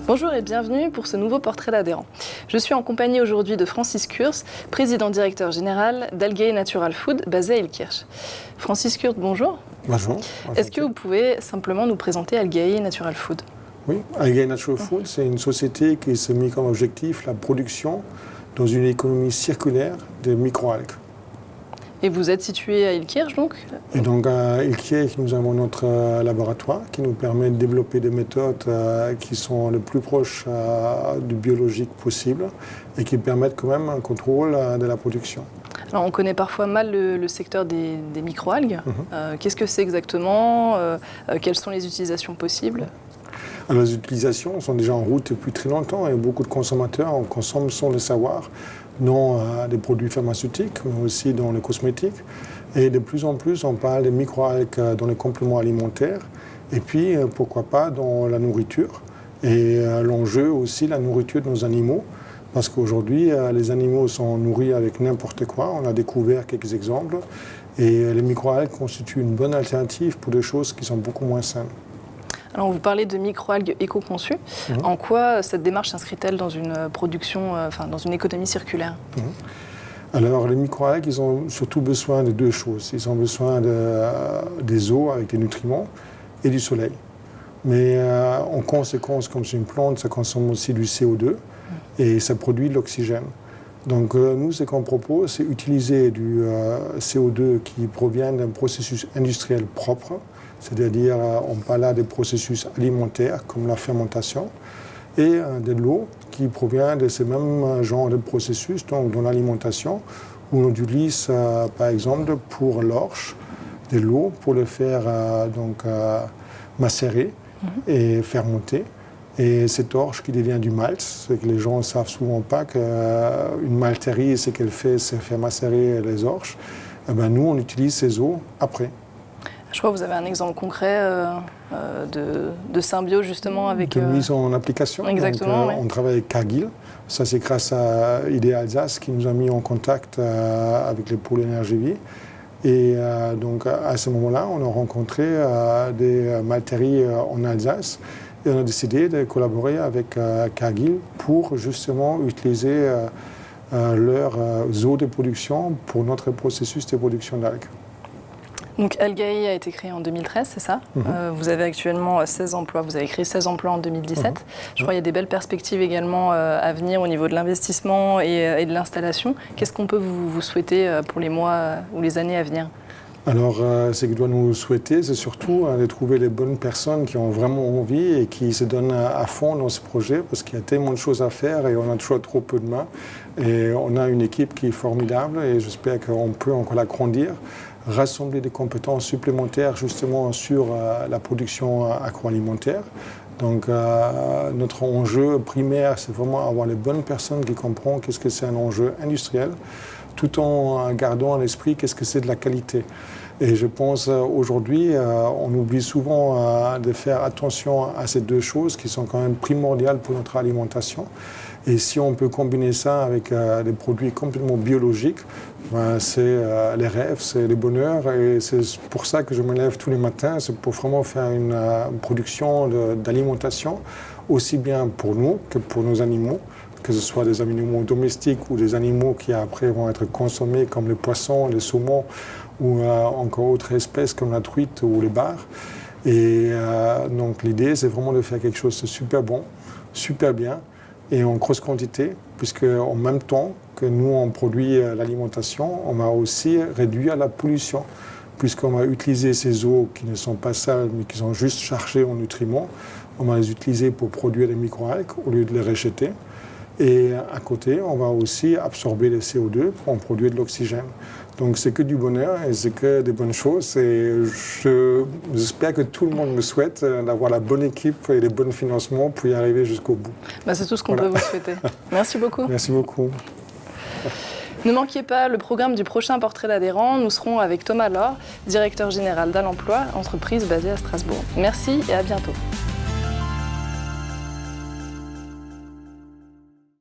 Bonjour et bienvenue pour ce nouveau portrait d'adhérent. Je suis en compagnie aujourd'hui de Francis Kurz, président-directeur général d'Algae Natural Food basé à Illkirch. Francis Kurz, bonjour. Bonjour. Est-ce que vous pouvez simplement nous présenter Algae Natural Food ? Oui, Algae Natural Food, c'est une société qui s'est mis comme objectif la production dans une économie circulaire des microalgues. Et vous êtes situé à Illkirch donc ? Et donc à Illkirch, nous avons notre laboratoire qui nous permet de développer des méthodes qui sont le plus proches du biologique possible et qui permettent quand même un contrôle de la production. Alors on connaît parfois mal le secteur des microalgues. Qu'est-ce que c'est exactement ? Quelles sont les utilisations possibles ? Alors, les utilisations sont déjà en route depuis très longtemps et beaucoup de consommateurs en consomment sans le savoir, dans des produits pharmaceutiques, mais aussi dans les cosmétiques. Et de plus en plus, on parle des microalgues dans les compléments alimentaires et puis, pourquoi pas, dans la nourriture. Et l'enjeu aussi, la nourriture de nos animaux, parce qu'aujourd'hui, les animaux sont nourris avec n'importe quoi. On a découvert quelques exemples. Et les microalgues constituent une bonne alternative pour des choses qui sont beaucoup moins saines. Alors, vous parlez de microalgues éco-conçues. En quoi cette démarche s'inscrit-elle dans une production, dans une économie circulaire ? Alors, les microalgues, ils ont surtout besoin de deux choses. Ils ont besoin des eaux avec des nutriments et du soleil. Mais en conséquence, comme c'est une plante, ça consomme aussi du CO2 et ça produit de l'oxygène. Donc nous, ce qu'on propose, c'est utiliser du CO2 qui provient d'un processus industriel propre, c'est-à-dire on parle là des processus alimentaires comme la fermentation, et de l'eau qui provient de ces mêmes genres de processus, donc dans l'alimentation, où on utilise par exemple pour l'orge de l'eau pour le faire macérer et fermenter. Et cette orge qui devient du malt, c'est que les gens ne savent souvent pas qu'une malterie, ce qu'elle fait, c'est faire macérer les orges. Et ben nous, on utilise ces eaux après. Je crois que vous avez un exemple concret de symbiose justement avec... De mise en application. Exactement, donc, on travaille avec Cargill. Ça, c'est grâce à IDEA Alsace qui nous a mis en contact avec les pôles énergie vie. Et donc à ce moment-là, on a rencontré des malteries en Alsace. Et on a décidé de collaborer avec Cargill pour justement utiliser leurs eaux de production pour notre processus de production d'algues. Donc Algae a été créé en 2013, c'est ça ? Vous avez actuellement 16 emplois, vous avez créé 16 emplois en 2017. Je crois qu'il y a des belles perspectives également à venir au niveau de l'investissement et de l'installation. Qu'est-ce qu'on peut vous souhaiter pour les mois ou les années à venir ? Alors, ce qu'il doit nous souhaiter, c'est surtout de trouver les bonnes personnes qui ont vraiment envie et qui se donnent à fond dans ce projet, parce qu'il y a tellement de choses à faire et on a toujours trop peu de mains. Et on a une équipe qui est formidable et j'espère qu'on peut encore l'agrandir, rassembler des compétences supplémentaires justement sur la production agroalimentaire. Donc, notre enjeu primaire, c'est vraiment avoir les bonnes personnes qui comprennent qu'est-ce que c'est un enjeu industriel, tout en gardant à l'esprit qu'est-ce que c'est de la qualité. Et je pense aujourd'hui, on oublie souvent de faire attention à ces deux choses qui sont quand même primordiales pour notre alimentation. Et si on peut combiner ça avec des produits complètement biologiques, c'est les rêves, c'est le bonheur. Et c'est pour ça que je me lève tous les matins, c'est pour vraiment faire une production d'alimentation, aussi bien pour nous que pour nos animaux, que ce soit des animaux domestiques ou des animaux qui après vont être consommés comme les poissons, les saumons ou encore autres espèces comme la truite ou les bars. Et donc l'idée, c'est vraiment de faire quelque chose de super bon, super bien et en grosse quantité, puisque en même temps que nous, on produit l'alimentation, on va aussi réduire la pollution, puisqu'on va utiliser ces eaux qui ne sont pas sales, mais qui sont juste chargées en nutriments. On va les utiliser pour produire des microalgues au lieu de les rejeter. Et à côté, on va aussi absorber le CO2 pour en produire de l'oxygène. Donc c'est que du bonheur et c'est que des bonnes choses. Et j'espère que tout le monde me souhaite d'avoir la bonne équipe et les bons financements pour y arriver jusqu'au bout. C'est tout ce qu'on peut vous souhaiter. Merci beaucoup. Merci beaucoup. Ne manquez pas le programme du prochain portrait d'adhérent. Nous serons avec Thomas Laure, directeur général d'Al Emploi, entreprise basée à Strasbourg. Merci et à bientôt.